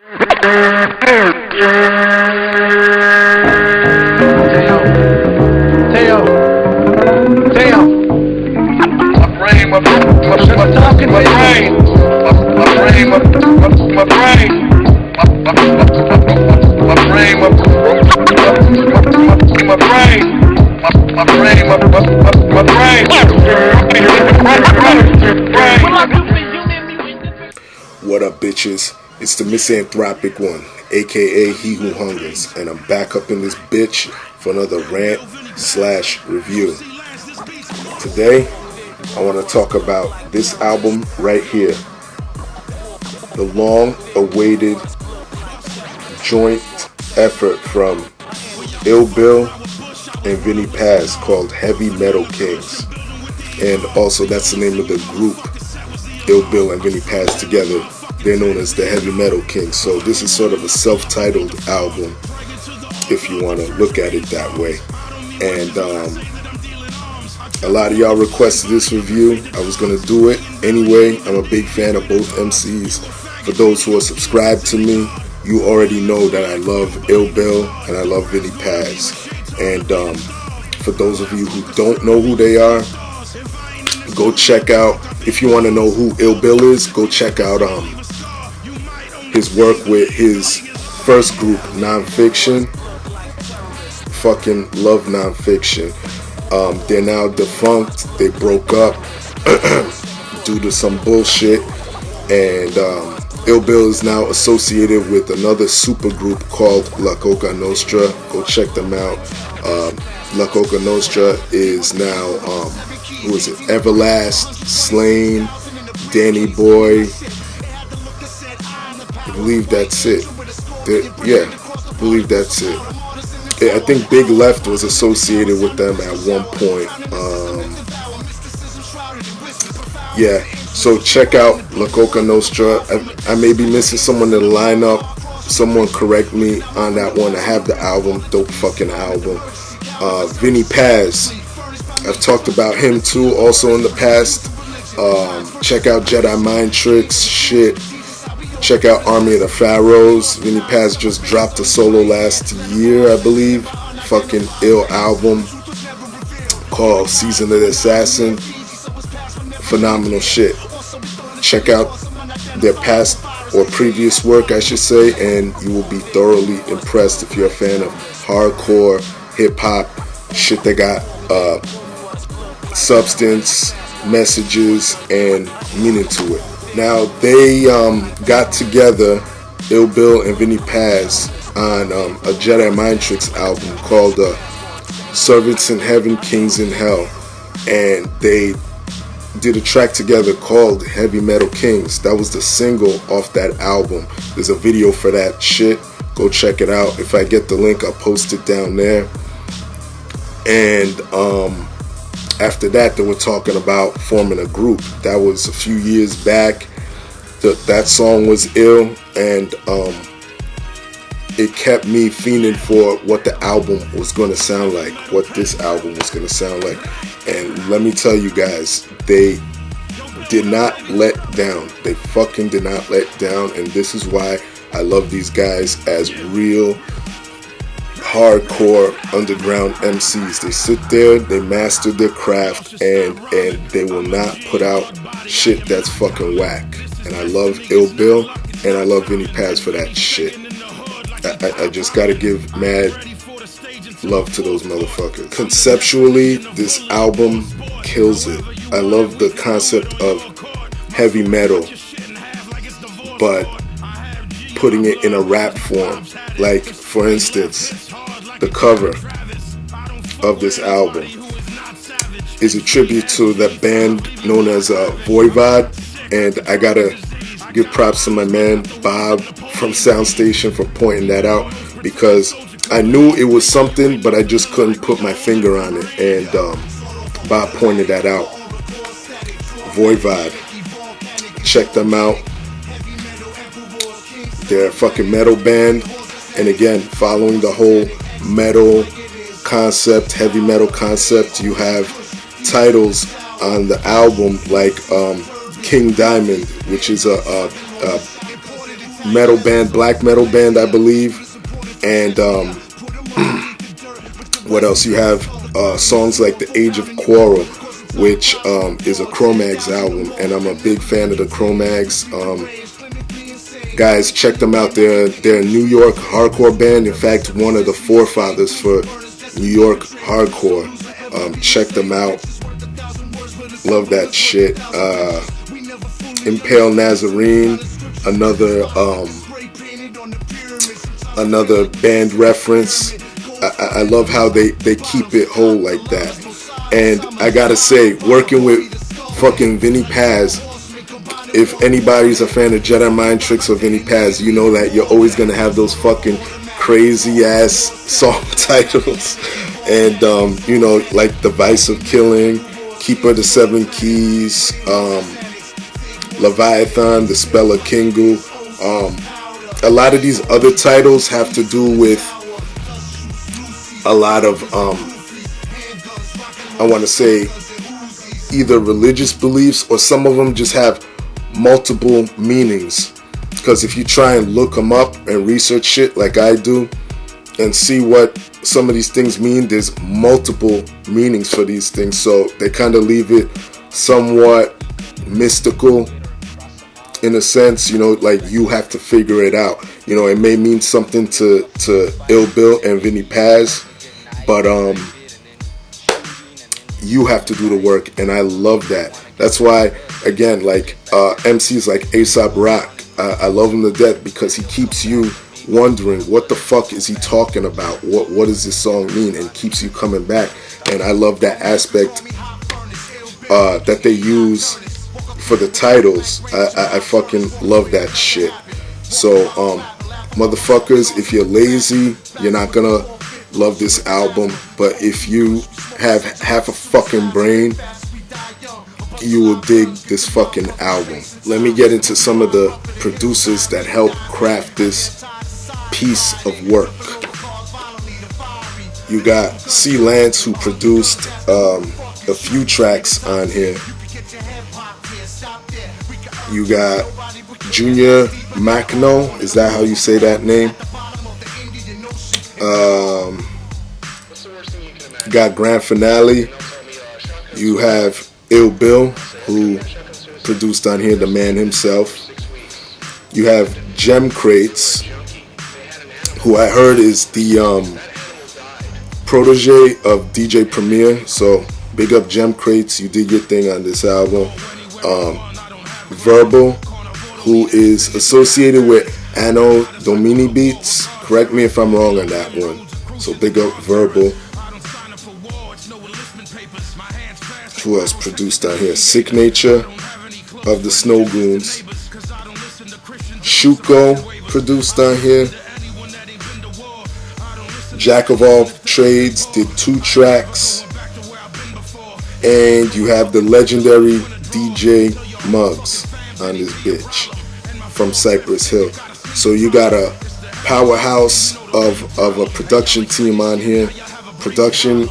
What up, bitches? It's the MisanthropikOne, aka He Who Hungers, and I'm back up in this bitch for another rant/review. Today, I want to talk about this album right here, the long-awaited joint effort from Ill Bill and Vinnie Paz called Heavy Metal Kings, and also that's the name of the group. Ill Bill and Vinnie Paz together, they're known as the Heavy Metal Kings. So this is sort of a self-titled album, if you want to look at it that way. And a lot of y'all requested this review. I was going to do it anyway. I'm a big fan of both MCs. For those who are subscribed to me, you already know that I love Ill Bill and I love Vinnie Paz. And for those of you who don't know who they are, go check out, if you want to know who Ill Bill is, go check out his work with his first group, Non-Phixion. Fucking love Non-Phixion. They're now defunct. They broke up due to some bullshit, and Ill Bill is now associated with another super group called La Coca Nostra. Go check them out. La Coca Nostra is now who is it? Everlast, Slain, Danny Boy. I believe that's it. Yeah, I believe that's it. I think Big Left was associated with them at one point. Yeah, so check out La Coca Nostra. I may be missing someone in the lineup. Someone correct me on that one. I have the album, dope fucking album. Vinnie Paz, I've talked about him too also in the past. Check out Jedi Mind Tricks shit. Check out Army of the Pharaohs. Vinnie Paz just dropped a solo last year, I believe. Fucking ill album called Season of the Assassin. Phenomenal shit. Check out their past or previous work, I should say, and you will be thoroughly impressed if you're a fan of hardcore hip-hop shit that got substance, messages, and meaning to it. Now, they got together, Ill Bill and Vinnie Paz, on a Jedi Mind Tricks album called Servants in Heaven, Kings in Hell, and they did a track together called Heavy Metal Kings. That was the single off that album. There's a video for that shit. Go check it out. If I get the link, I'll post it down there. And after that, they were talking about forming a group. That was a few years back. That song was ill, and it kept me fiending for what the album was going to sound like, what this album was going to sound like. And let me tell you guys, they did not let down. They fucking did not let down, and this is why I love these guys as real hardcore underground MCs. They sit there, they master their craft, and they will not put out shit that's fucking whack. And I love Ill Bill and I love Vinnie Paz for that shit. I just gotta give mad love to those motherfuckers. Conceptually, this album kills it. I love the concept of heavy metal, but putting it in a rap form. Like, for instance, the cover of this album is a tribute to the band known as Voivod, and I gotta give props to my man Bob from Soundstation for pointing that out, because I knew it was something, but I just couldn't put my finger on it, and Bob pointed that out. Voivod, check them out. They're a fucking metal band, and again, following the whole metal concept, heavy metal concept. You have titles on the album like King Diamond, which is a metal band, black metal band, I believe. And what else? You have songs like The Age of Quarrel, which is a Cro-Mags album, and I'm a big fan of the Cro-Mags. Guys, check them out. They're a New York hardcore band. In fact, one of the forefathers for New York hardcore. Check them out. Love that shit. Impale Nazarene, another band reference. I love how they keep it whole like that. And I gotta say, working with fucking Vinnie Paz, if anybody's a fan of Jedi Mind Tricks or Vinnie Paz, you know that you're always gonna have those fucking crazy ass song titles. And you know, like The Vice of Killing, Keeper of the Seven Keys, Leviathan, The Spell of Kingu. A lot of these other titles have to do with a lot of I want to say either religious beliefs, or some of them just have multiple meanings. Because if you try and look them up and research shit like I do and see what some of these things mean, there's multiple meanings for these things. So they kind of leave it somewhat mystical in a sense, you know, like you have to figure it out. You know, it may mean something to Ill Bill and Vinnie Paz, but you have to do the work, and I love that. That's why, again, like MCs like A$AP Rock, I love him to death because he keeps you wondering what the fuck is he talking about, what does this song mean, and keeps you coming back. And I love that aspect that they use for the titles. I fucking love that shit. So motherfuckers, if you're lazy, you're not gonna love this album, but if you have half a fucking brain, you will dig this fucking album. Let me get into some of the producers that helped craft this piece of work. You got C. Lance, who produced a few tracks on here. You got Junior Macno, is that how you say that name? You got Grand Finale. You have Ill Bill, who produced on here, the man himself. You have Gem Crates, who I heard is the protege of DJ Premier. So big up Gem Crates, you did your thing on this album. Verbal, who is associated with Anno Domini Beats. Correct me if I'm wrong on that one. So big up Verbal. Who else produced on here? Sick Nature of the Snow Goons. Shuko produced on here. Jack of All Trades did 2 tracks. And you have the legendary DJ Muggs on this bitch from Cypress Hill. So you got a powerhouse of a production team on here. Production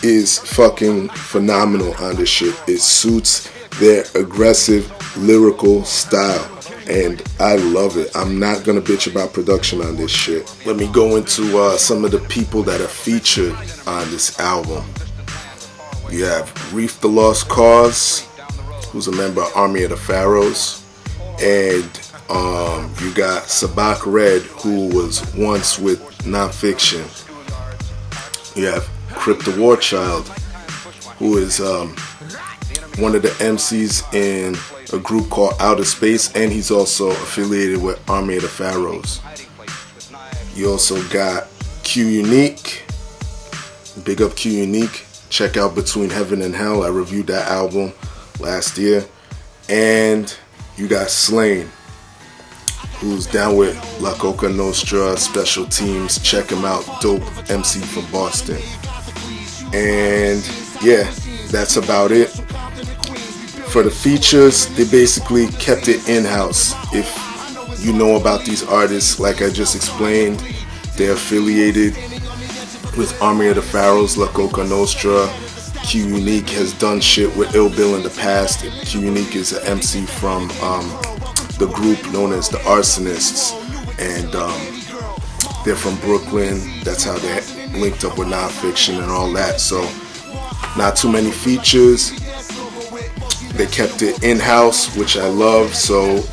is fucking phenomenal on this shit. It suits their aggressive lyrical style, and I love it. I'm not gonna bitch about production on this shit. Let me go into some of the people that are featured on this album. You have Reef the Lost Cause, who's a member of Army of the Pharaohs, and you got Sabak Red, who was once with Non-Phixion. You have Crip the War Child, who is one of the MCs in a group called Outer Space, and he's also affiliated with Army of the Pharaohs. You also got Q Unique. Big up Q Unique. Check out Between Heaven and Hell. I reviewed that album last year. And you got Slain, who's down with La Coca Nostra, Special Teams. Check him out. Dope MC from Boston. And yeah, that's about it. For the features, they basically kept it in-house. If you know about these artists, like I just explained, they're affiliated with Army of the Pharaohs, La Coca Nostra. Q Unique has done shit with Ill Bill in the past. Q Unique is an MC from the group known as the Arsonists, and they're from Brooklyn. That's how they linked up with Non-Phixion and all that. So not too many features. They kept it in-house, which I love. So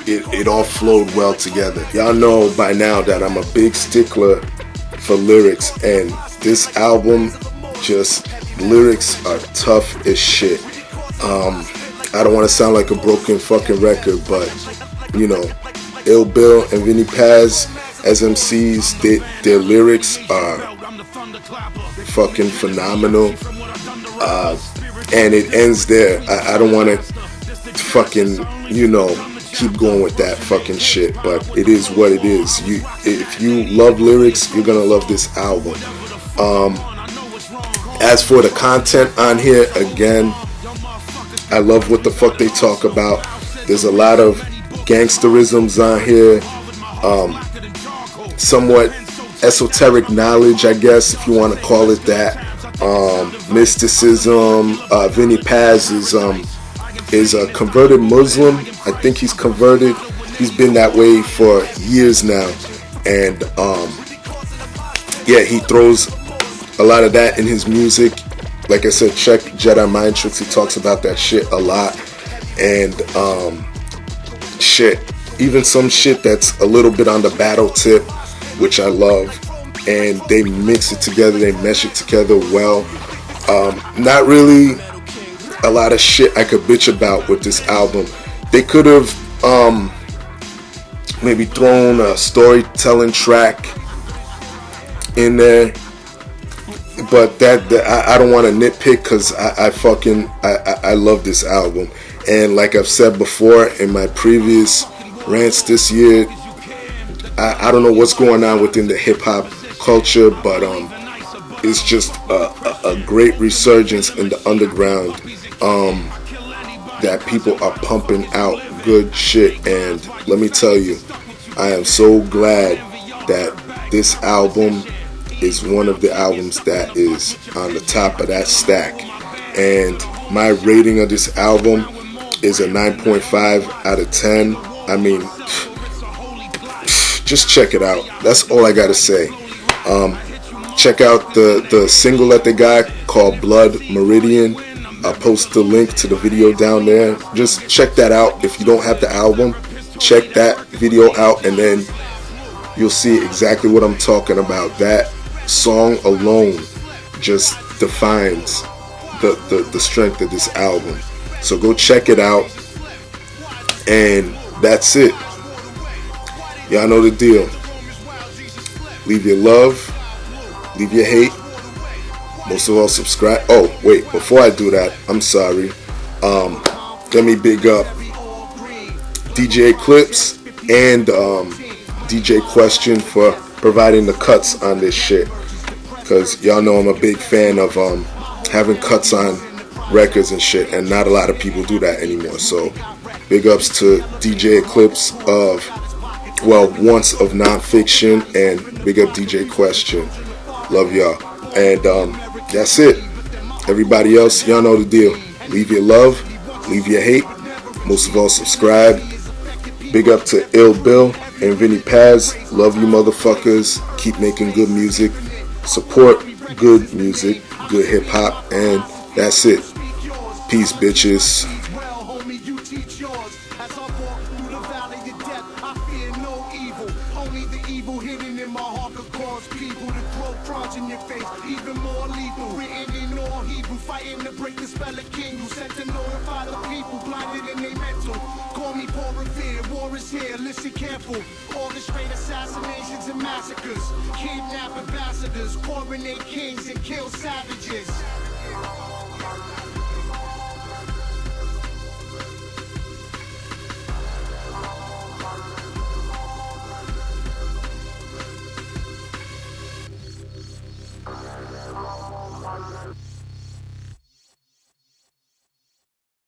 it all flowed well together. Y'all know by now that I'm a big stickler for lyrics, and this album, just lyrics are tough as shit. I don't want to sound like a broken fucking record, but you know, Ill Bill and Vinnie Paz as MCs, their lyrics are fucking phenomenal. And it ends there. I don't want to fucking, you know, keep going with that fucking shit, but it is what it is. If you love lyrics, you're gonna love this album. As for the content on here, again, I love what the fuck they talk about. There's a lot of gangsterisms on here, somewhat esoteric knowledge, I guess, if you want to call it that. Mysticism. Vinnie Paz is a converted Muslim. I think he's converted. He's been that way for years now, and yeah, he throws a lot of that in his music. Like I said, check Jedi Mind Tricks. He talks about that shit a lot, and shit, even some shit that's a little bit on the battle tip, which I love. And they mix it together, they mesh it together well. Not really a lot of shit I could bitch about with this album. They could have maybe thrown a storytelling track in there, but I don't want to nitpick, because I love this album. And like I've said before in my previous rants this year, I don't know what's going on within the hip hop culture, but it's just a great resurgence in the underground, that people are pumping out good shit. And let me tell you, I am so glad that this album is one of the albums that is on the top of that stack. And my rating of this album is a 9.5 out of 10. I mean, just check it out. That's all I gotta say. Check out the single that they got called Blood Meridian. I'll post the link to the video down there. Just check that out. If you don't have the album, check that video out, and then you'll see exactly what I'm talking about. That song alone just defines the strength of this album. So go check it out, and that's it. Y'all know the deal. Leave your love, leave your hate. Most of all, subscribe. Oh, wait, before I do that, I'm sorry. Let me big up DJ Clips and DJ Question for providing the cuts on this shit. Because y'all know I'm a big fan of having cuts on records and shit, and not a lot of people do that anymore. So big ups to DJ Eclipse once of Non-Phixion, and big up DJ Question. Love y'all. And that's it. Everybody else, y'all know the deal. Leave your love, leave your hate. Most of all, subscribe. Big up to Ill Bill and Vinnie Paz. Love you motherfuckers. Keep making good music. Support good music, good hip hop, and that's it. Peace, bitches. Even more lethal, written in all Hebrew, fighting to break the spell of king who sent to notify the people blinded in their mental. Call me Paul Revere, war is here, listen careful. Orchestrate assassinations and massacres, kidnap ambassadors, coronate kings and kill savages.